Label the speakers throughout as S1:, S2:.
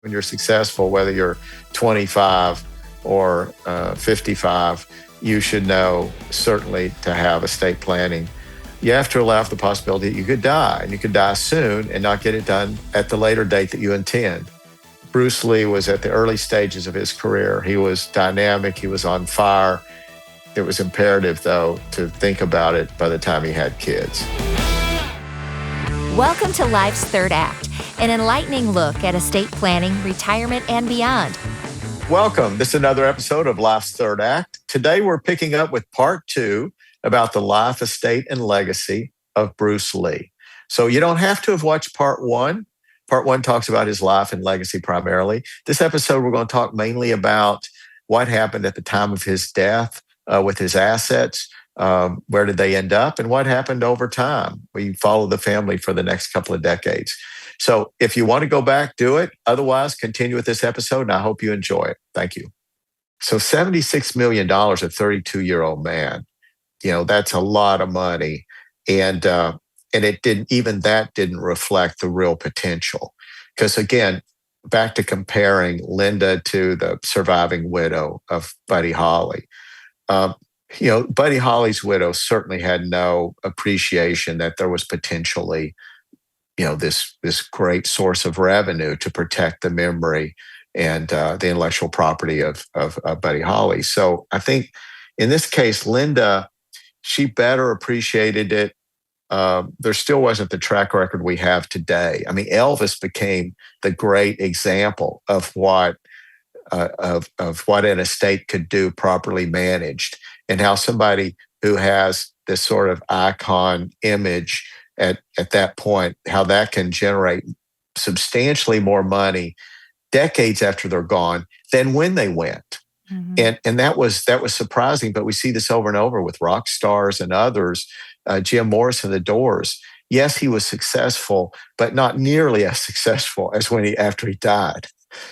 S1: When you're successful, whether you're 25 or 55, you should know certainly to have estate planning. You have to allow for the possibility that you could die, and you could die soon and not get it done at the later date that you intend. Bruce Lee was at the early stages of his career. He was dynamic, he was on fire. It was imperative, though, to think about it by the time he had kids.
S2: Welcome to Life's Third Act, an enlightening look at estate planning, retirement, and beyond.
S1: Welcome. This is another episode of Life's Third Act. Today, we're picking up with part two about the life, estate, and legacy of Bruce Lee. So you don't have to have watched part one. Part one talks about his life and legacy primarily. This episode, we're going to talk mainly about what happened at the time of his death with his assets. Where did they end up, and what happened over time? We follow the family for the next couple of decades. So if you want to go back, do it. Otherwise, continue with this episode, and I hope you enjoy it. Thank you. So $76 million, a 32-year-old man, that's a lot of money. And it didn't reflect the real potential. Because again, back to comparing Linda to the surviving widow of Buddy Holly. Buddy Holly's widow certainly had no appreciation that there was potentially, this great source of revenue to protect the memory and the intellectual property of Buddy Holly. So I think in this case, Linda, she better appreciated it. There still wasn't the track record we have today. I mean, Elvis became the great example of what an estate could do properly managed, and how somebody who has this sort of icon image at that point, how that can generate substantially more money decades after they're gone than when they went. Mm-hmm. And that was surprising, but we see this over and over with rock stars and others. Jim Morrison, The Doors. Yes, he was successful, but not nearly as successful as after he died.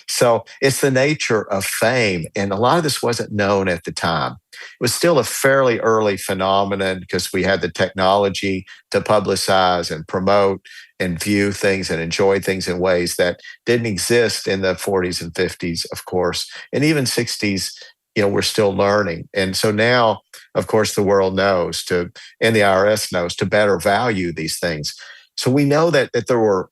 S1: So it's the nature of fame. And a lot of this wasn't known at the time. It was still a fairly early phenomenon because we had the technology to publicize and promote and view things and enjoy things in ways that didn't exist in the 40s and 50s, of course. And even 60s, we're still learning. And so now, of course, the world knows and the IRS knows to better value these things. So we know that there were,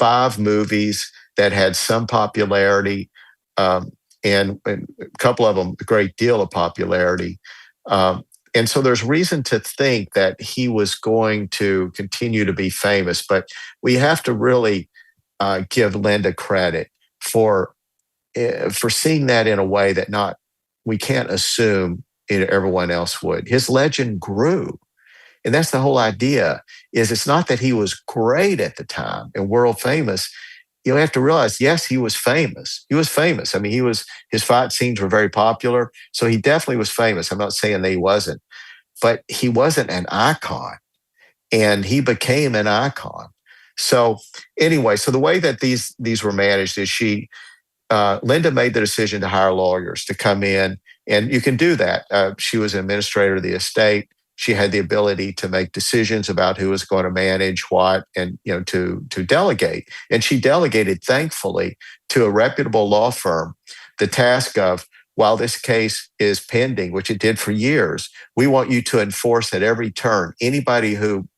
S1: 5 movies that had some popularity, and a couple of them a great deal of popularity. And so there's reason to think that he was going to continue to be famous, but we have to really give Linda credit for seeing that in a way that we can't assume everyone else would. His legend grew. And that's the whole idea, is it's not that he was great at the time and world famous. You have to realize, yes, he was famous. He was famous. I mean, his fight scenes were very popular. So he definitely was famous. I'm not saying that he wasn't, but he wasn't an icon, and he became an icon. So anyway, so the way that these were managed is Linda made the decision to hire lawyers to come in, and you can do that. She was an administrator of the estate. She had the ability to make decisions about who was going to manage what, and to delegate. And she delegated, thankfully, to a reputable law firm the task of, while this case is pending, which it did for years, we want you to enforce at every turn. Anybody who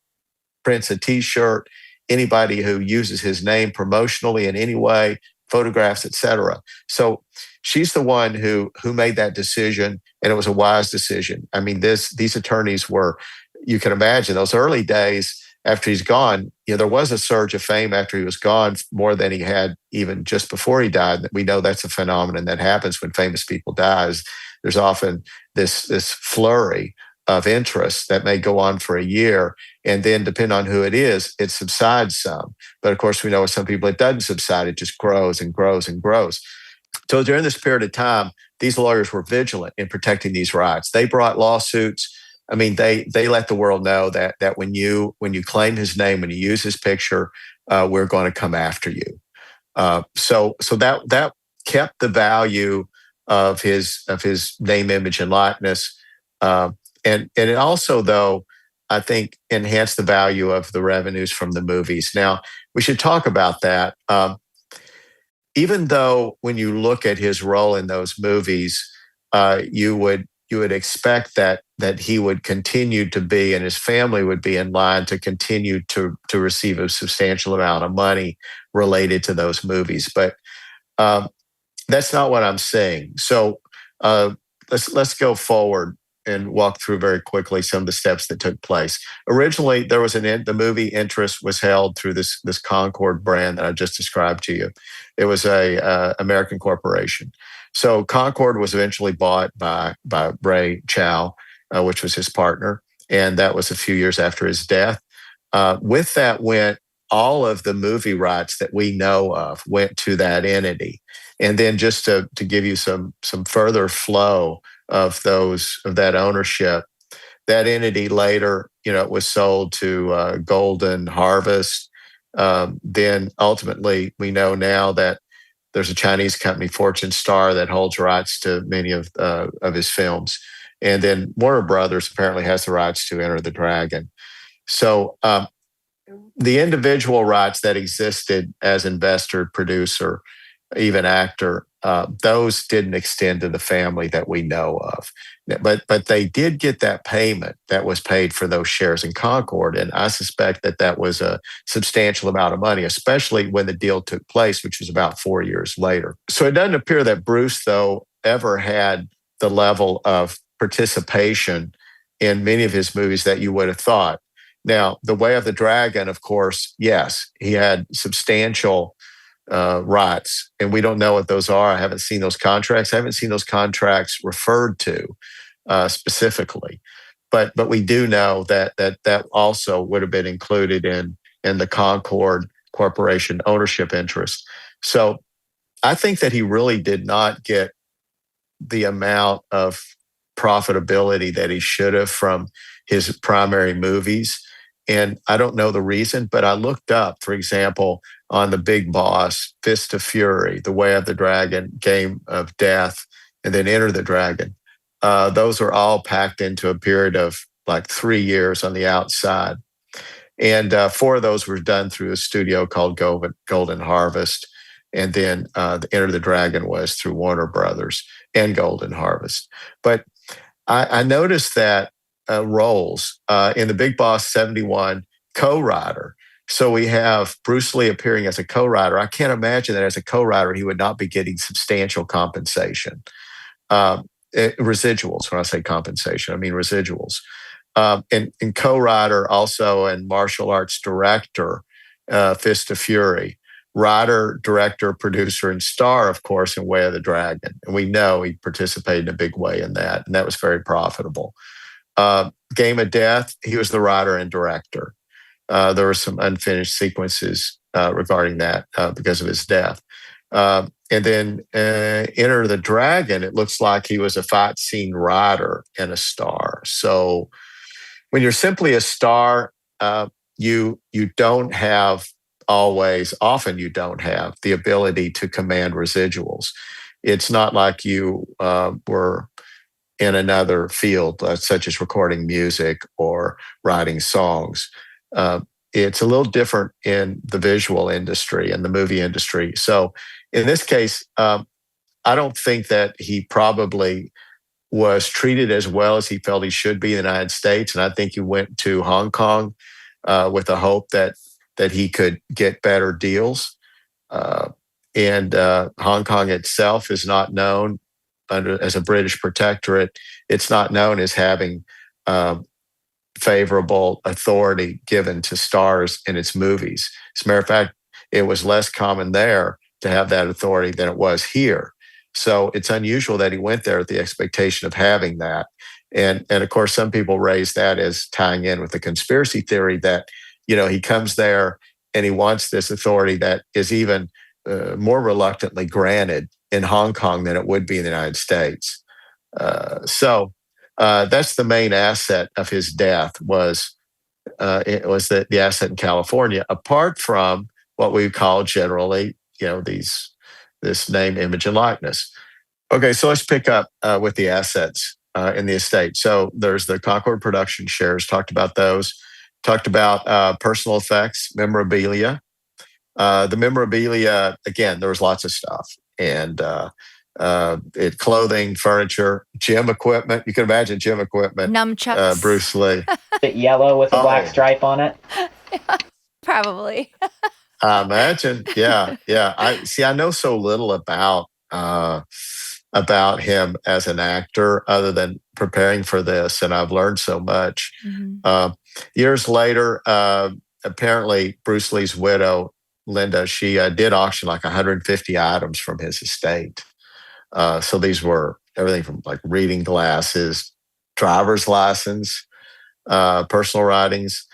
S1: prints a T-shirt, anybody who uses his name promotionally in any way, photographs, etc. So she's the one who made that decision, and it was a wise decision. I mean, these attorneys were, you can imagine, those early days after he's gone, there was a surge of fame after he was gone, more than he had even just before he died. We know that's a phenomenon that happens when famous people die. There's often this flurry of interest that may go on for a year, and then depending on who it is, it subsides some. But of course, we know with some people it doesn't subside, it just grows and grows and grows. So during this period of time, these lawyers were vigilant in protecting these rights. They brought lawsuits. I mean, they let the world know that when you claim his name, when you use his picture, we're going to come after you. So that kept the value of his name, image, and likeness. And it also, though, I think, enhanced the value of the revenues from the movies. Now, we should talk about that. even though when you look at his role in those movies, you would expect that he would continue to be and his family would be in line to continue to receive a substantial amount of money related to those movies. But um, that's not what I'm saying. So uh, let's go forward and walk through very quickly some of the steps that took place. Originally, there was the movie interest was held through this Concord brand that I just described to you. It was a American corporation. So Concord was eventually bought by Ray Chow, which was his partner, and that was a few years after his death. With that went all of the movie rights that we know of went to that entity. And then just to give you some further flow of that ownership, that entity later, it was sold to Golden Harvest. Then ultimately, we know now that there's a Chinese company, Fortune Star, that holds rights to many of his films. And then Warner Brothers apparently has the rights to Enter the Dragon. So the individual rights that existed as investor, producer, even actor, those didn't extend to the family that we know of. But they did get that payment that was paid for those shares in Concord, and I suspect that was a substantial amount of money, especially when the deal took place, which was about 4 years later. So it doesn't appear that Bruce, though, ever had the level of participation in many of his movies that you would have thought. Now, The Way of the Dragon, of course, yes, he had substantial rights, and we don't know what those are. I haven't seen those contracts. I haven't seen those contracts referred to specifically, but we do know that also would have been included in the Concord Corporation ownership interest. So I think that he really did not get the amount of profitability that he should have from his primary movies. And I don't know the reason, but I looked up, for example, on The Big Boss, Fist of Fury, The Way of the Dragon, Game of Death, and then Enter the Dragon. Those are all packed into a period of like 3 years on the outside. And 4 of those were done through a studio called Golden Harvest. And then the Enter the Dragon was through Warner Brothers and Golden Harvest. But I noticed that roles in The Big Boss 71, co-writer. So we have Bruce Lee appearing as a co-writer. I can't imagine that as a co-writer, he would not be getting substantial compensation. Residuals, when I say compensation, I mean residuals. And co-writer also and martial arts director, Fist of Fury. Writer, director, producer, and star, of course, in Way of the Dragon. And we know he participated in a big way in that, and that was very profitable. Game of Death, he was the writer and director. There were some unfinished sequences regarding that because of his death. And then Enter the Dragon, it looks like he was a fight scene writer and a star. So when you're simply a star, you don't have often you don't have the ability to command residuals. It's not like you were in another field, such as recording music or writing songs. It's a little different in the visual industry and the movie industry. So in this case, I don't think that he probably was treated as well as he felt he should be in the United States. And I think he went to Hong Kong with the hope that he could get better deals. And Hong Kong itself is not known as a British protectorate. It's not known as having favorable authority given to stars in its movies. As a matter of fact, it was less common there to have that authority than it was here. So it's unusual that he went there with the expectation of having that. And of course, some people raise that as tying in with the conspiracy theory that, he comes there and he wants this authority that is even more reluctantly granted in Hong Kong than it would be in the United States. So that's the main asset of his death was the asset in California, apart from what we call generally, this name, image, and likeness. Okay, so let's pick up with the assets in the estate. So there's the Concord production shares, talked about those, talked about personal effects, memorabilia, The memorabilia, again, there was lots of stuff. And clothing, furniture, gym equipment. You can imagine gym equipment.
S2: Nunchucks.
S1: Bruce Lee.
S3: The yellow with a black
S1: Oh.
S3: stripe on it.
S2: Probably.
S1: I imagine. Yeah. Yeah. I know so little about him as an actor other than preparing for this, and I've learned so much. Years later, apparently Bruce Lee's widow, Linda, she did auction like 150 items from his estate. So these were everything from like reading glasses, driver's license, personal writings.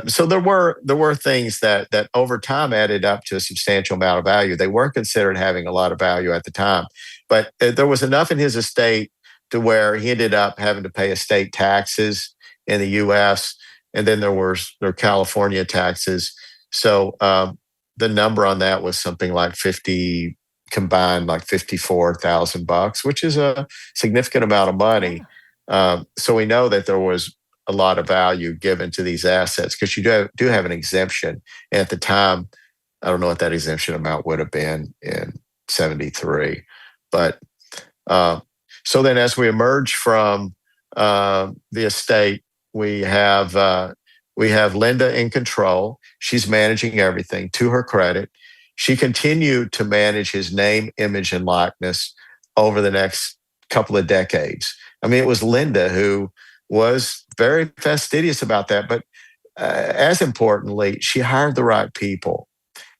S1: So there were things that over time added up to a substantial amount of value. They weren't considered having a lot of value at the time, but there was enough in his estate to where he ended up having to pay estate taxes in the U.S. and then there were California taxes. So the number on that was something like combined like $54,000, which is a significant amount of money. So we know that there was a lot of value given to these assets because you do have an exemption. And at the time, I don't know what that exemption amount would have been in 73. But so then as we emerge from the estate, we have Linda in control. She's managing everything to her credit. She continued to manage his name, image, and likeness over the next couple of decades. I mean, it was Linda who was very fastidious about that. But as importantly, she hired the right people,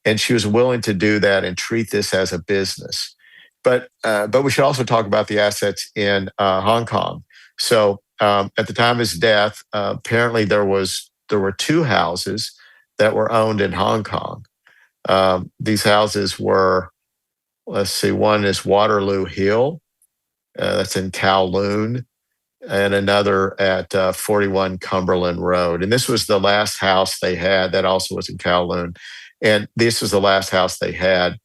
S1: and she was willing to do that and treat this as a business. But we should also talk about the assets in Hong Kong. So at the time of his death, apparently there were two houses that were owned in Hong Kong. These houses were, let's see, one is Waterloo Hill, that's in Kowloon, and another at 41 Cumberland Road. And this was the last house they had. That also was in Kowloon. And this was the last house they had.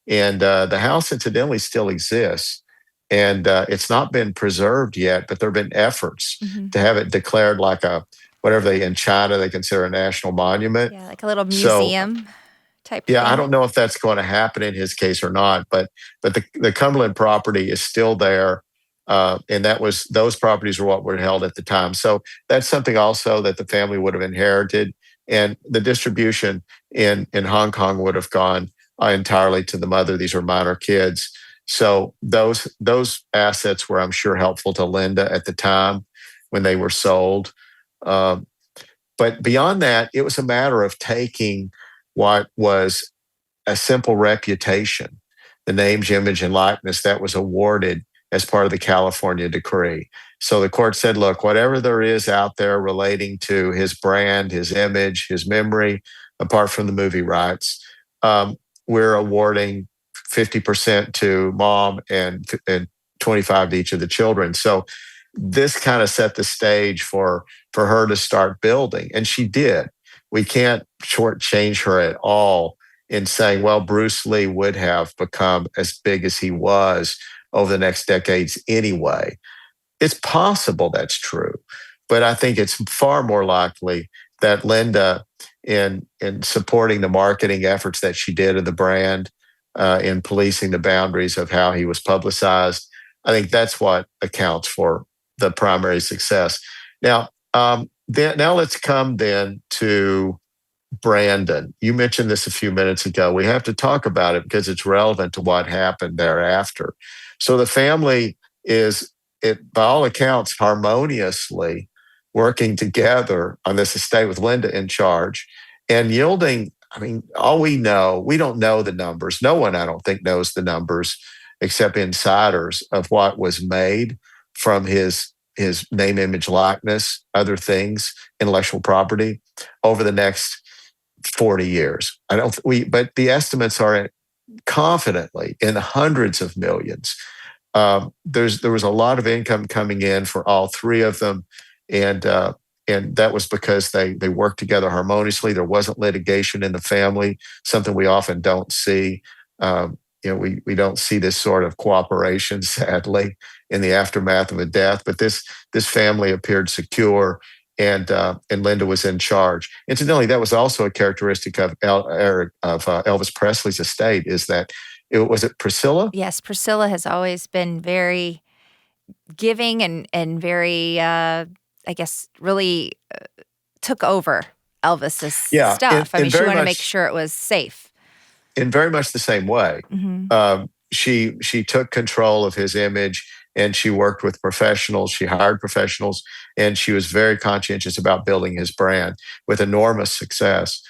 S1: And the house, incidentally, still exists. And it's not been preserved yet, but there have been efforts to have it declared like whatever in China they consider a national monument.
S2: Yeah, like a little museum type thing.
S1: I don't know if that's going to happen in his case or not, but the Cumberland property is still there. And those properties were what were held at the time. So that's something also that the family would have inherited. And the distribution in Hong Kong would have gone entirely to the mother. These are minor kids. So those assets were, I'm sure, helpful to Linda at the time when they were sold. But beyond that, it was a matter of taking what was a simple reputation, the names, image, and likeness that was awarded as part of the California decree. So the court said, look, whatever there is out there relating to his brand, his image, his memory, apart from the movie rights, we're awarding 50% to mom and 25 to each of the children. So this kind of set the stage for her to start building. And she did. We can't shortchange her at all in saying, well, Bruce Lee would have become as big as he was over the next decades anyway. It's possible that's true, but I think it's far more likely that Linda, in supporting the marketing efforts that she did of the brand, in policing the boundaries of how he was publicized, I think that's what accounts for the primary success. Now, now let's come then to Brandon. You mentioned this a few minutes ago. We have to talk about it because it's relevant to what happened thereafter. So the family is, by all accounts, harmoniously working together on this estate with Linda in charge and yielding. I mean, all we don't know the numbers. No one, I don't think, knows the numbers except insiders of what was made from his name, image, likeness, other things, intellectual property over the next 40 years. But the estimates are confidently in the hundreds of millions. There was a lot of income coming in for all three of them, and that was because they worked together harmoniously. There wasn't litigation in the family, something we often don't see. We don't see this sort of cooperation, sadly, in the aftermath of a death. But this family appeared secure, and Linda was in charge. Incidentally, that was also a characteristic of Elvis Presley's estate. Is that was it Priscilla?
S2: Yes, Priscilla has always been very giving and very, I guess, really took over Elvis's
S1: Yeah,
S2: stuff. I mean,
S1: in
S2: she
S1: very
S2: wanted to make
S1: much
S2: sure it was safe.
S1: in very much the same way.
S2: Hmm.
S1: She took control of his image, and she worked with professionals. She hired professionals, and she was very conscientious about building his brand with enormous success.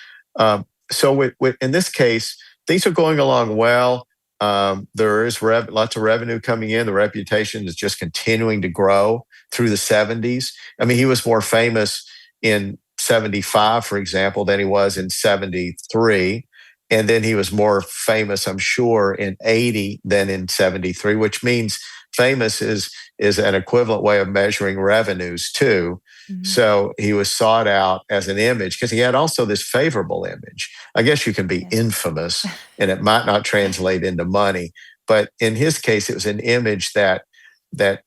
S1: So in this case, things are going along well. There is lots of revenue coming in. The reputation is just continuing to grow through the 70s. I mean, he was more famous in 75, for example, than he was in 73. And then he was more famous, I'm sure, in 80 than in 73, which means famous is an equivalent way of measuring revenues too.
S2: Hmm.
S1: So he was sought out as an image because he had also this favorable image. I guess you can be infamous and it might not translate into money, but in his case, it was an image that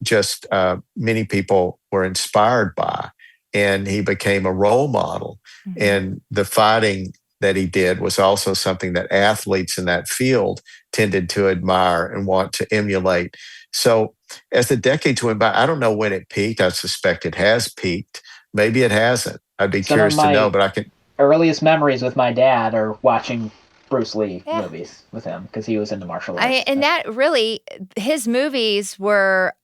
S1: just many people were inspired by, and he became a role model.
S2: Hmm.
S1: And the fighting that he did was also something that athletes in that field tended to admire and want to emulate. So as the decades went by, I don't know when it peaked. I suspect it has peaked. Maybe it hasn't. I'd be curious to know, but I can.
S3: Earliest memories with my dad are watching Bruce Lee movies with him because he was into martial arts.
S2: And that really, his movies were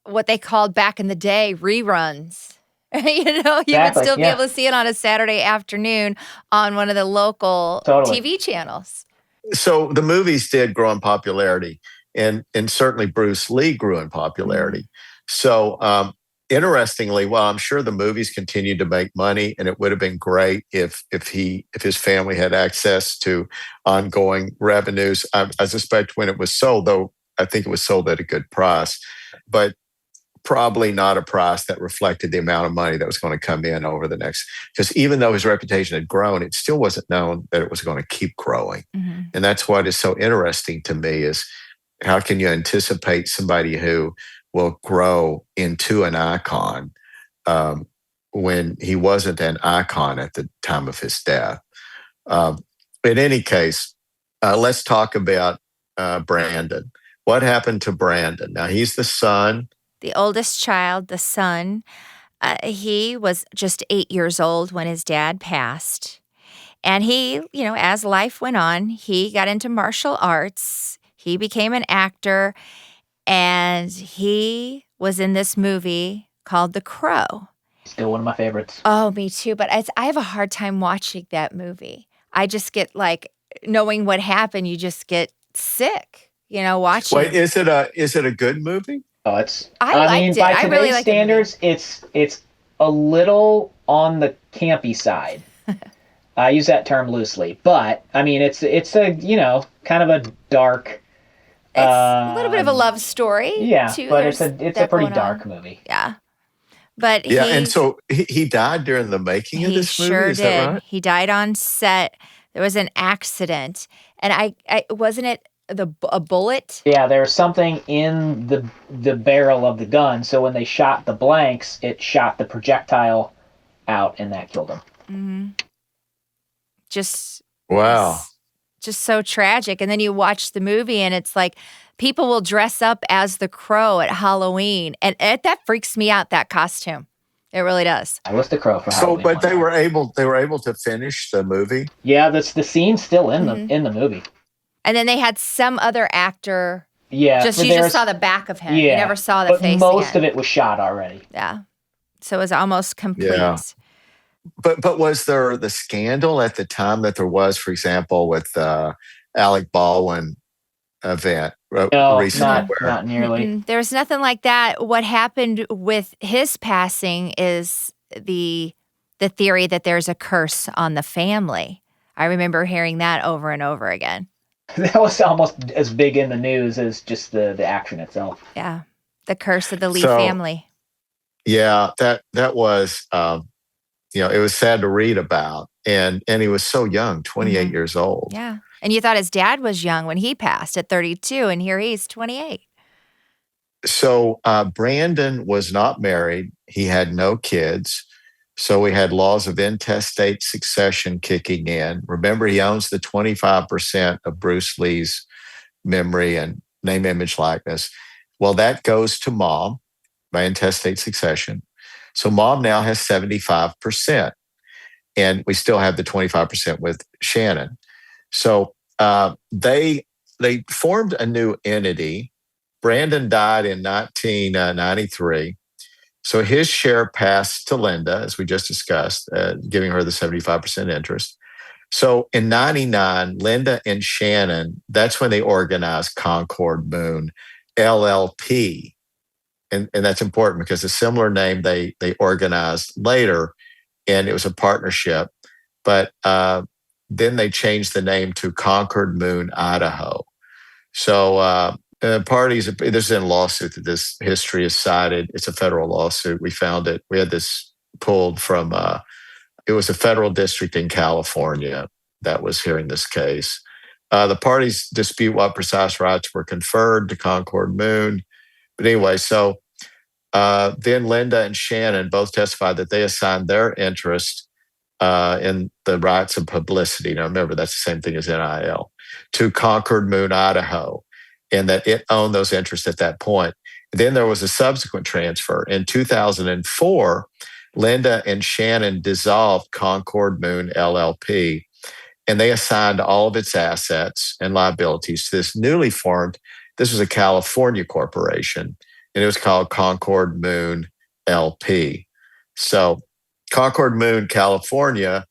S2: what they called back in the day reruns. You would still be able to see it on a Saturday afternoon on one of the local TV channels.
S1: So the movies did grow in popularity, and certainly Bruce Lee grew in popularity. Mm-hmm. So interestingly, well, I'm sure the movies continued to make money, and it would have been great if his family had access to ongoing revenues. I suspect when it was sold, though, I think it was sold at a good price, but probably not a price that reflected the amount of money that was going to come in over the next, because even though his reputation had grown, it still wasn't known that it was going to keep growing. Mm-hmm. And that's what is so interesting to me is how can you anticipate somebody who will grow into an icon when he wasn't an icon at the time of his death? In any case, let's talk about Brandon. What happened to Brandon? Now, he's the son.
S2: The oldest child, the son, he was just 8 years old when his dad passed. And he, as life went on, he got into martial arts. He became an actor. And he was in this movie called The Crow.
S3: Still one of my favorites.
S2: Oh, me too. But I have a hard time watching that movie. I just get knowing what happened, you just get sick, watching.
S1: Wait, is it a good movie?
S3: Oh, it's.
S2: I mean,
S3: by
S2: today's
S3: really standards, it's a little on the campy side. I use that term loosely, but I mean, it's a kind of a dark.
S2: It's a little bit of a love story.
S3: Yeah, but it's a pretty dark movie.
S2: Yeah, but
S1: and so he died during the making of this movie.
S2: Sure
S1: is
S2: did.
S1: That right?
S2: He died on set. There was an accident, and I wasn't it a bullet?
S3: Yeah, there was something in the barrel of the gun. So when they shot the blanks, it shot the projectile out, and that killed him.
S2: Mm-hmm. Just
S1: wow.
S2: Just so tragic. And then you watch the movie, and it's like people will dress up as the Crow at Halloween, and that freaks me out. That costume, it really does.
S3: I was the Crow for Halloween.
S1: So, but they were able to finish the movie.
S3: Yeah, that's the scene's still in the movie.
S2: And then they had some other actor.
S3: Yeah,
S2: you just saw the back of him.
S3: Yeah,
S2: you never saw the face.
S3: But most
S2: again.
S3: of it was shot already.
S2: Yeah, so it was almost complete.
S1: Yeah. But was there the scandal at the time that there was, for example, with Alec Baldwin event?
S3: No,
S1: recently
S3: not nearly.
S2: Mm-mm. There's nothing like that. What happened with his passing is the theory that there's a curse on the family. I remember hearing that over and over again.
S3: That was almost as big in the news as just the action itself.
S2: Yeah, the curse of the Lee family.
S1: Yeah, that was, it was sad to read about. And he was so young, 28 years old.
S2: Yeah. And you thought his dad was young when he passed at 32, and here he's 28.
S1: So Brandon was not married. He had no kids. So we had laws of intestate succession kicking in. Remember, he owns the 25% of Bruce Lee's memory and name, image, likeness. Well, that goes to mom by intestate succession. So mom now has 75%, and we still have the 25% with Shannon. So they formed a new entity. Brandon died in 1993. So his share passed to Linda, as we just discussed, giving her the 75% interest. So in 99, Linda and Shannon, that's when they organized Concord Moon LLP. And that's important because a similar name they organized later, and it was a partnership. But then they changed the name to Concord Moon, Idaho. So parties, this is in a lawsuit that this history is cited. It's a federal lawsuit. We found it. We had this pulled from, it was a federal district in California that was hearing this case. The parties dispute what precise rights were conferred to Concord Moon. But anyway, so then Linda and Shannon both testified that they assigned their interest in the rights of publicity. Now, remember, that's the same thing as NIL, to Concord Moon, Idaho, and that it owned those interests at that point. Then there was a subsequent transfer. In 2004, Linda and Shannon dissolved Concord Moon LLP, and they assigned all of its assets and liabilities to this newly formed, this was a California corporation, and it was called Concord Moon LP. So Concord Moon, California,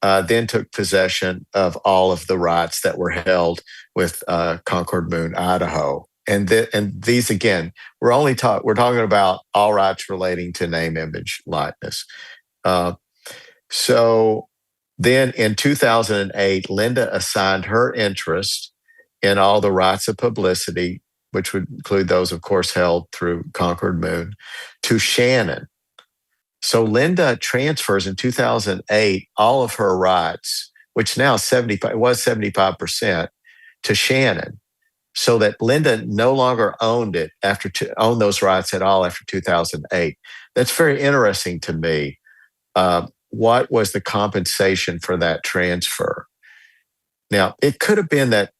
S1: then took possession of all of the rights that were held with Concord Moon, Idaho. And these, again, we're talking about all rights relating to name, image, likeness. So then in 2008, Linda assigned her interest in all the rights of publicity, which would include those, of course, held through Concord Moon, to Shannon. So Linda transfers in 2008 all of her rights, which now was 75%, to Shannon, so that Linda no longer owned those rights at all after 2008. That's very interesting to me. What was the compensation for that transfer? Now, it could have been that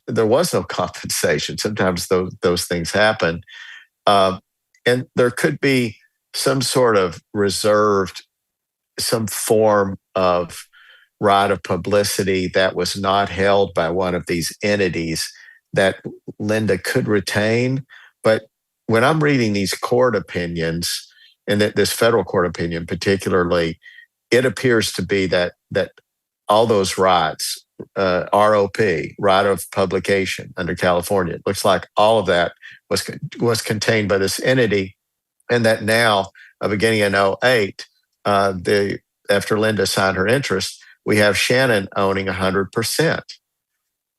S1: there was no compensation. Sometimes those things happen. And there could be some sort of reserved, some form of right of publicity that was not held by one of these entities that Linda could retain. But when I'm reading these court opinions, and this federal court opinion particularly, it appears to be that all those rights, ROP, right of publication under California, it looks like all of that was contained by this entity, and that now, beginning in 2008, after Linda signed her interest, we have Shannon owning 100%.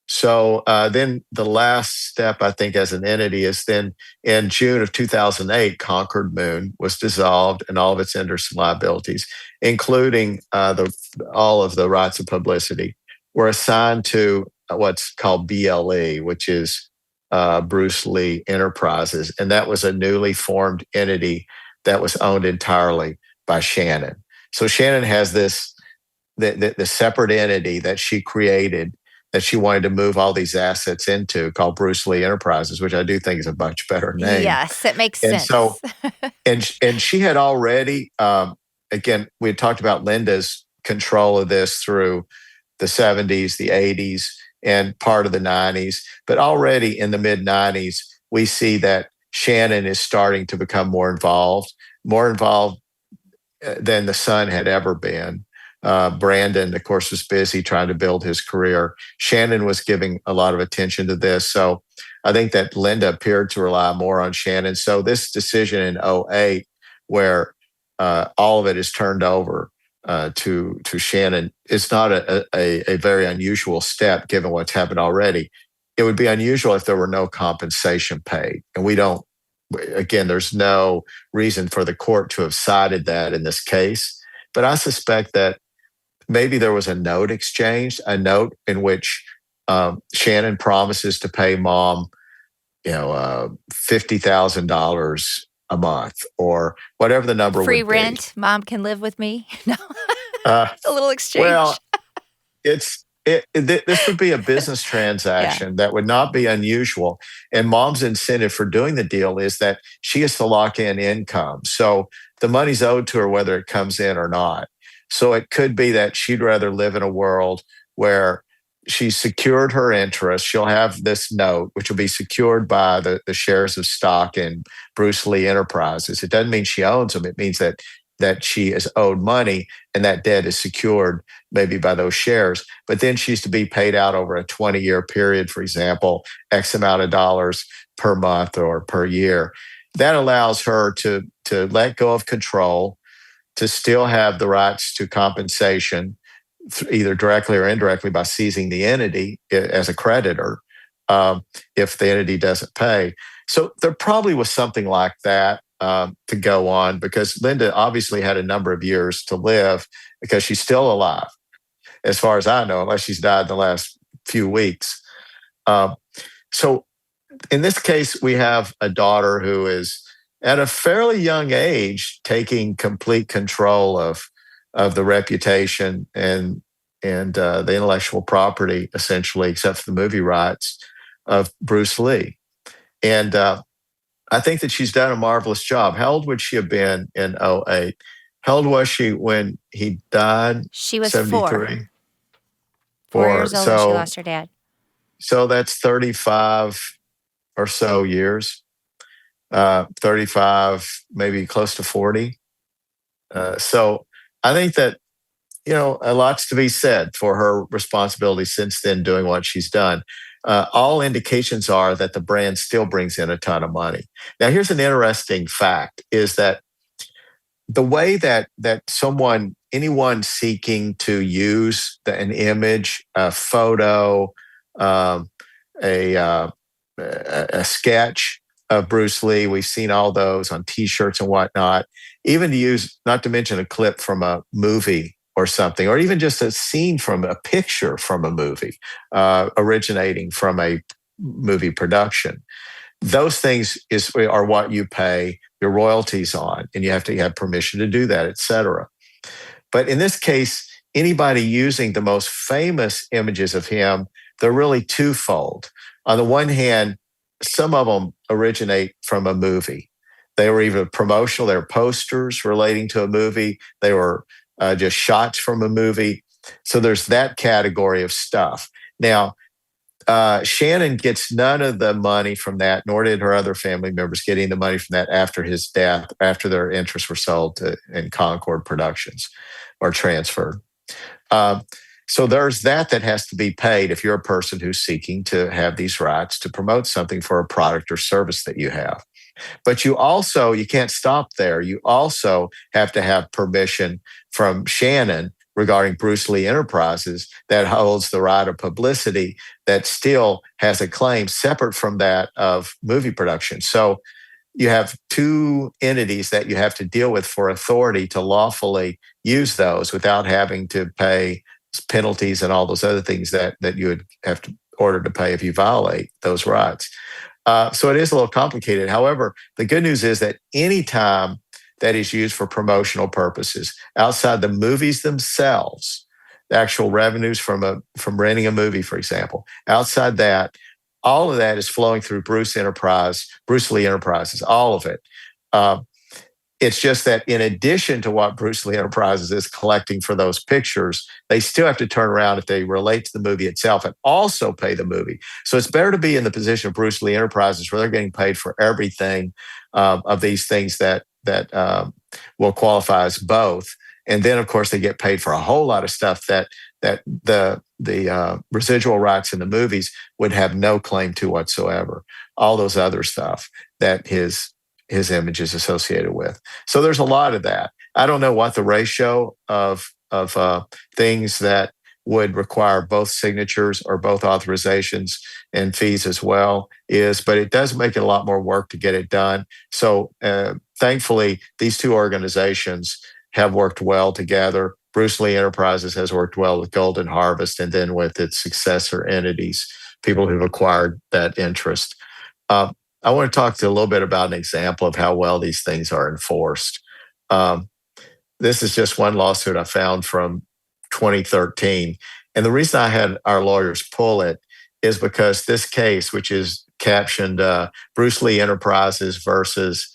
S1: So then the last step, I think, as an entity is then in June of 2008, Concord Moon was dissolved, and all of its interests and liabilities, including all of the rights of publicity, were assigned to what's called BLE, which is Bruce Lee Enterprises. And that was a newly formed entity that was owned entirely by Shannon. So Shannon has this the separate entity that she created, that she wanted to move all these assets into, called Bruce Lee Enterprises, which I do think is a much better name.
S2: Yes, it makes sense.
S1: So, and she had already, again, we had talked about Linda's control of this through the 70s, the 80s, and part of the 90s. But already in the mid 90s, we see that Shannon is starting to become more involved than the son had ever been. Brandon, of course, was busy trying to build his career. Shannon was giving a lot of attention to this. So I think that Linda appeared to rely more on Shannon. So this decision in 2008, where all of it is turned over to Shannon, is not a very unusual step given what's happened already. It would be unusual if there were no compensation paid. And there's no reason for the court to have cited that in this case. But I suspect that maybe there was a note exchanged, a note in which Shannon promises to pay mom, $50,000 a month, or whatever the number
S2: Free
S1: would be.
S2: rent. Mom can live with me. No,
S1: Uh,
S2: a little exchange.
S1: well, this would be a business
S2: Yeah.
S1: transaction that would not be unusual. And mom's incentive for doing the deal is that she has to lock in income. So the money's owed to her whether it comes in or not. So it could be that she'd rather live in a world where she's secured her interest. She'll have this note, which will be secured by the shares of stock in Bruce Lee Enterprises. It doesn't mean she owns them. It means that she is owed money, and that debt is secured maybe by those shares. But then she's to be paid out over a 20-year period, for example, X amount of dollars per month or per year. That allows her to let go of control, to still have the rights to compensation, either directly or indirectly by seizing the entity as a creditor, if the entity doesn't pay. So there probably was something like that to go on, because Linda obviously had a number of years to live because she's still alive, as far as I know, unless she's died in the last few weeks. So in this case, we have a daughter who is at a fairly young age taking complete control of the reputation and the intellectual property, essentially, except for the movie rights, of Bruce Lee. And I think that she's done a marvelous job. How old would she have been in '08? How old was she when he died?
S2: She was
S1: 73.
S2: 4 years old when she lost her dad.
S1: So that's 35 or so years. 35, maybe close to 40. So I think that, a lot's to be said for her responsibility since then, doing what she's done. All indications are that the brand still brings in a ton of money. Now, here's an interesting fact, is that the way that anyone seeking to use an image, a photo, a sketch of Bruce Lee, we've seen all those on T-shirts and whatnot, even to use, not to mention a clip from a movie or something, or even just a scene from a picture from a movie originating from a movie production. Those things are what you pay your royalties on, and you have to have permission to do that, et cetera. But in this case, anybody using the most famous images of him, they're really twofold. On the one hand, some of them originate from a movie. They were either promotional, they were posters relating to a movie, they were just shots from a movie. So there's that category of stuff. Now, Shannon gets none of the money from that, nor did her other family members get any of the money from that after his death, after their interests were sold in Concord Productions or transferred. So there's that has to be paid if you're a person who's seeking to have these rights to promote something for a product or service that you have. But you can't stop there. You also have to have permission from Shannon regarding Bruce Lee Enterprises that holds the right of publicity that still has a claim separate from that of movie production. So you have two entities that you have to deal with for authority to lawfully use those without having to pay penalties and all those other things that you would have to order to pay if you violate those rights. So it is a little complicated. However, the good news is that any time that is used for promotional purposes outside the movies themselves, the actual revenues from renting a movie, for example, outside that, all of that is flowing through Bruce Lee Enterprises, all of it. It's just that in addition to what Bruce Lee Enterprises is collecting for those pictures, they still have to turn around if they relate to the movie itself and also pay the movie. So it's better to be in the position of Bruce Lee Enterprises where they're getting paid for everything of these things that will qualify as both. And then, of course, they get paid for a whole lot of stuff that the residual rights in the movies would have no claim to whatsoever. All those other stuff that his image is associated with. So there's a lot of that. I don't know what the ratio of things that would require both signatures or both authorizations and fees as well is, but it does make it a lot more work to get it done. So thankfully, these two organizations have worked well together. Bruce Lee Enterprises has worked well with Golden Harvest and then with its successor entities, people who've acquired that interest. I want to talk to a little bit about an example of how well these things are enforced. Um, this is just one lawsuit I found from 2013. And the reason I had our lawyers pull it is because this case, which is captioned Bruce Lee Enterprises versus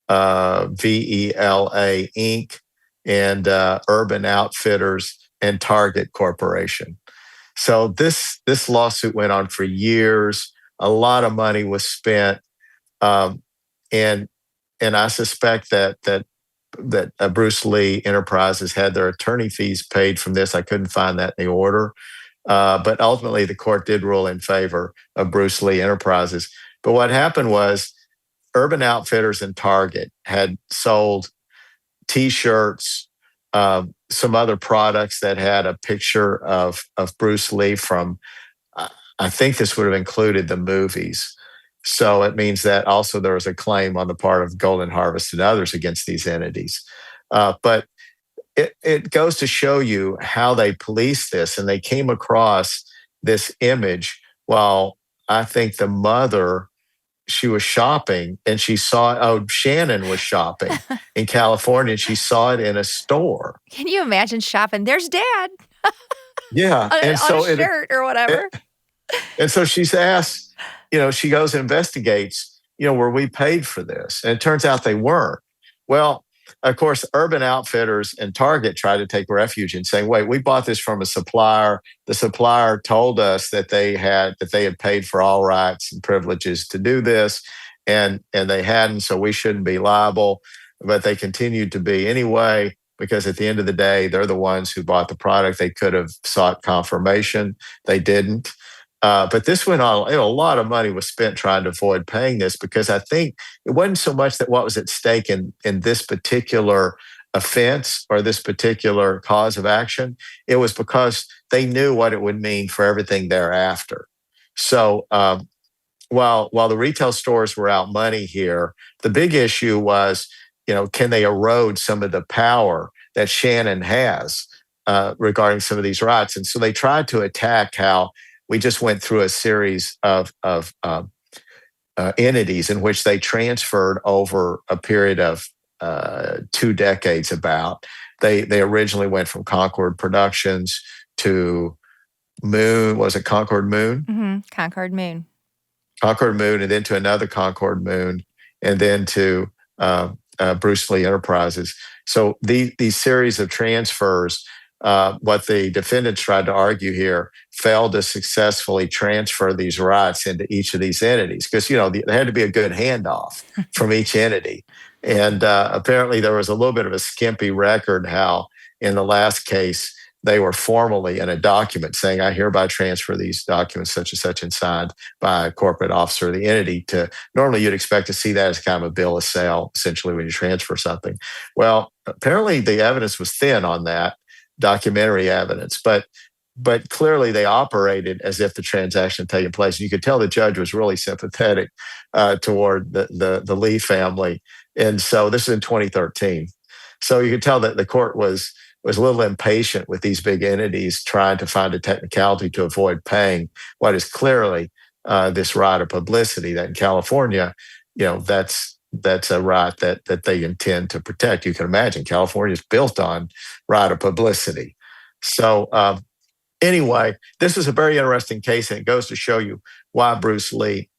S1: VELA Inc. and Urban Outfitters and Target Corporation. So this lawsuit went on for years. A lot of money was spent, um, and I suspect that Bruce Lee Enterprises had their attorney fees paid from this. I couldn't find that in the order, but ultimately the court did rule in favor of Bruce Lee Enterprises. But what happened was Urban Outfitters and Target had sold T-shirts, some other products that had a picture of Bruce Lee from. I think this would have included the movies. So it means that also there was a claim on the part of Golden Harvest and others against these entities. But it goes to show you how they police this, and they came across this image while I think the mother, she was shopping and she saw, Shannon was shopping in California and she saw it in a store.
S2: Can you imagine shopping? There's Dad
S1: Yeah.
S2: on,
S1: And
S2: on
S1: so
S2: a shirt or whatever.
S1: and so she's asked, she goes and investigates, were we paid for this? And it turns out they weren't. Well, of course, Urban Outfitters and Target tried to take refuge in saying, wait, we bought this from a supplier. The supplier told us that they had paid for all rights and privileges to do this, and they hadn't, so we shouldn't be liable. But they continued to be anyway, because at the end of the day, they're the ones who bought the product. They could have sought confirmation. They didn't. But this went on, a lot of money was spent trying to avoid paying this, because I think it wasn't so much that what was at stake in this particular offense or this particular cause of action. It was because they knew what it would mean for everything thereafter. So while the retail stores were out money here, the big issue was, can they erode some of the power that Shannon has regarding some of these rights? And so they tried to attack how we just went through a series of entities in which they transferred over a period of 2 decades. About they originally went from Concord Productions to Moon. Was it Concord Moon?
S2: Mm-hmm. Concord Moon.
S1: Concord Moon, and then to another Concord Moon, and then to Bruce Lee Enterprises. So these series of transfers. What the defendants tried to argue here failed to successfully transfer these rights into each of these entities, because there had to be a good handoff from each entity, and apparently there was a little bit of a skimpy record how in the last case they were formally in a document saying, I hereby transfer these documents such and such and signed by a corporate officer of the entity. To normally you'd expect to see that as kind of a bill of sale, essentially, when you transfer something. Well, apparently the evidence was thin on that, documentary evidence, but clearly they operated as if the transaction had taken place. And you could tell the judge was really sympathetic toward the Lee family. And so this is in 2013. So you could tell that the court was a little impatient with these big entities trying to find a technicality to avoid paying what is clearly this right of publicity that in California, that's a right that they intend to protect. You can imagine California is built on right of publicity. So anyway, this is a very interesting case, and it goes to show you why Bruce Lee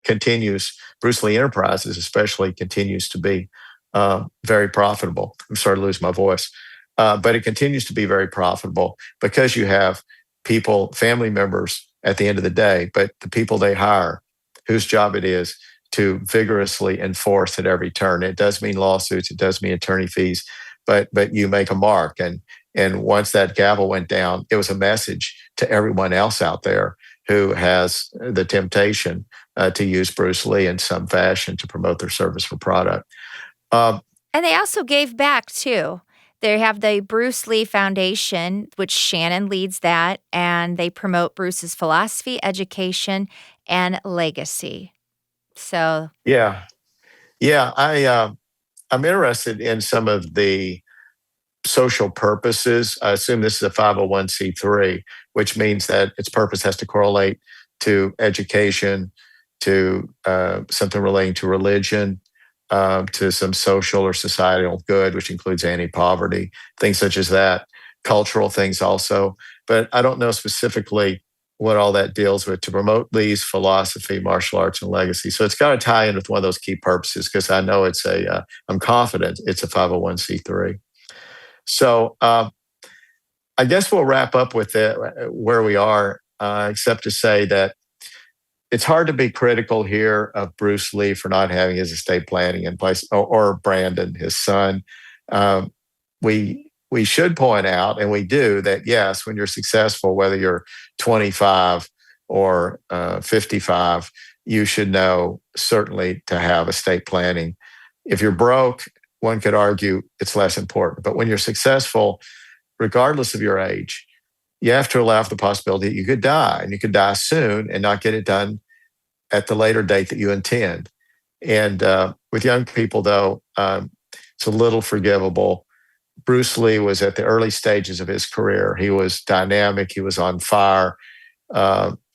S1: Enterprises especially, continues to be very profitable. I'm sorry to lose my voice. But it continues to be very profitable because you have people, family members at the end of the day, but the people they hire, whose job it is to vigorously enforce at every turn. It does mean lawsuits, it does mean attorney fees, but you make a mark. And once that gavel went down, it was a message to everyone else out there who has the temptation to use Bruce Lee in some fashion to promote their service or product.
S2: And they also gave back too. They have the Bruce Lee Foundation, which Shannon leads that, and they promote Bruce's philosophy, education, and legacy. So
S1: yeah, I'm interested in some of the social purposes. I assume this is a 501c3, which means that its purpose has to correlate to education, to something relating to religion, to some social or societal good, which includes anti-poverty, things such as that, cultural things also. But I don't know specifically what all that deals with to promote Lee's philosophy, martial arts, and legacy. So it's got to tie in with one of those key purposes because I know I'm confident it's a 501c3. So I guess we'll wrap up with it where we are, except to say that it's hard to be critical here of Bruce Lee for not having his estate planning in place, or Brandon, his son. We should point out, and we do, that yes, when you're successful, whether you're 25 or 55, you should know certainly to have estate planning. If you're broke, one could argue it's less important. But when you're successful, regardless of your age, you have to allow for the possibility that you could die, and you could die soon and not get it done at the later date that you intend. And with young people, though, it's a little forgivable. Bruce Lee was at the early stages of his career. He was dynamic. He was on fire.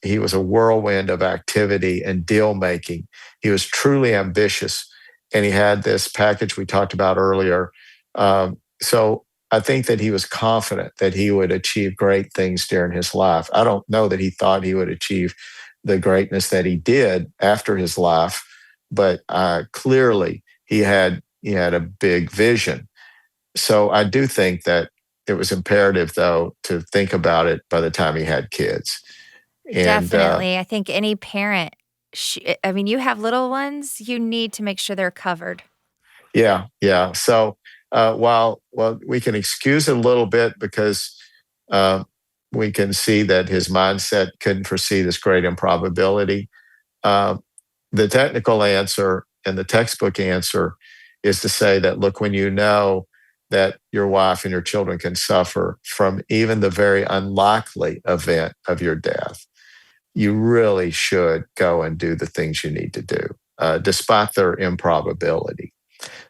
S1: He was a whirlwind of activity and deal making. He was truly ambitious, and he had this package we talked about earlier. So I think that he was confident that he would achieve great things during his life. I don't know that he thought he would achieve the greatness that he did after his life, but clearly he had a big vision. So I do think that it was imperative, though, to think about it by the time he had kids. And
S2: Definitely. I think any parent, I mean, you have little ones, you need to make sure they're covered.
S1: yeah. So while we can excuse it a little bit because we can see that his mindset couldn't foresee this great improbability, the technical answer and the textbook answer is to say that, look, when you know that your wife and your children can suffer from even the very unlikely event of your death, you really should go and do the things you need to do, despite their improbability.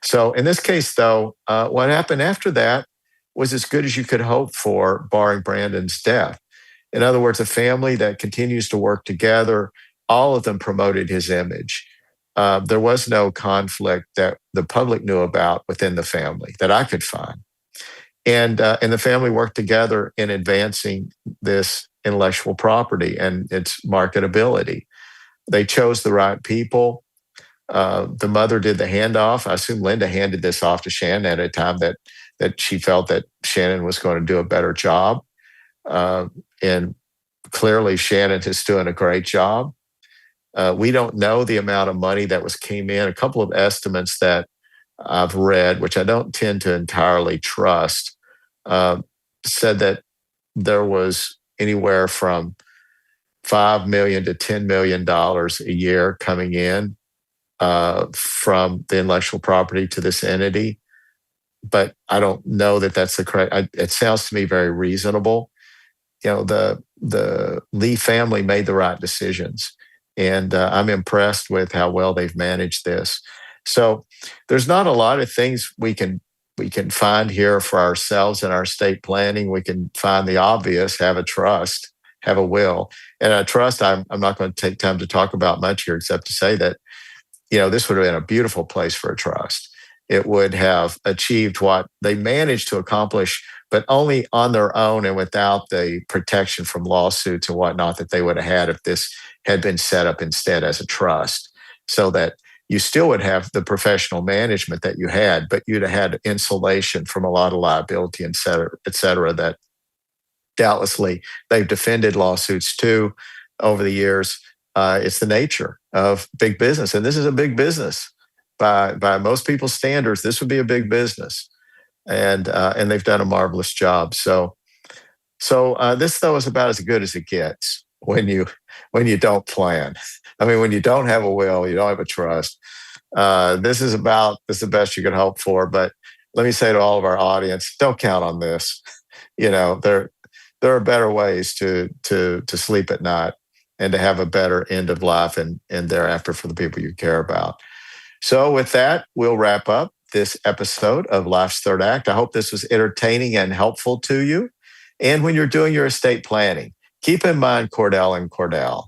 S1: So in this case, though, what happened after that was as good as you could hope for, barring Brandon's death. In other words, a family that continues to work together, all of them promoted his image. There was no conflict that the public knew about within the family that I could find. And the family worked together in advancing this intellectual property and its marketability. They chose the right people. The mother did the handoff. I assume Linda handed this off to Shannon at a time that she felt that Shannon was going to do a better job. And clearly Shannon is doing a great job. We don't know the amount of money that came in. A couple of estimates that I've read, which I don't tend to entirely trust, said that there was anywhere from $5 million to $10 million a year coming in from the intellectual property to this entity. But I don't know that that's the correct. It sounds to me very reasonable. The Lee family made the right decisions, and I'm impressed with how well they've managed this. So there's not a lot of things we can find here for ourselves in our estate planning. We can find the obvious: have a trust, have a will, and a trust. I'm not going to take time to talk about much here, except to say that this would have been a beautiful place for a trust. It would have achieved what they managed to accomplish, but only on their own and without the protection from lawsuits and whatnot that they would have had if this had been set up instead as a trust, so that you still would have the professional management that you had, but you'd have had insulation from a lot of liability, et cetera, that doubtlessly they've defended lawsuits too over the years. It's the nature of big business, and this is a big business. By most people's standards, this would be a big business, and they've done a marvelous job. So this, though, is about as good as it gets when you don't plan. I mean, when you don't have a will, you don't have a trust. This is the best you could hope for. But let me say to all of our audience, don't count on this. There are better ways to sleep at night and to have a better end of life and thereafter for the people you care about. So with that, we'll wrap up this episode of Life's Third Act. I hope this was entertaining and helpful to you. And when you're doing your estate planning, keep in mind Cordell and Cordell.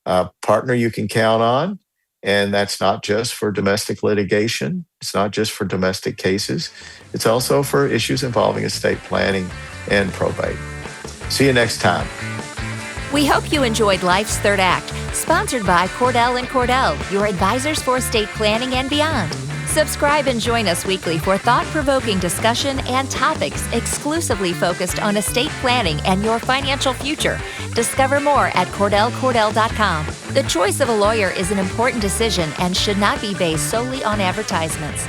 S1: a partner you can count on. And that's not just for domestic litigation. It's not just for domestic cases. It's also for issues involving estate planning and probate. See you next time.
S2: We hope you enjoyed Life's Third Act, sponsored by Cordell & Cordell, your advisors for estate planning and beyond. Subscribe and join us weekly for thought-provoking discussion and topics exclusively focused on estate planning and your financial future. Discover more at CordellCordell.com. The choice of a lawyer is an important decision and should not be based solely on advertisements.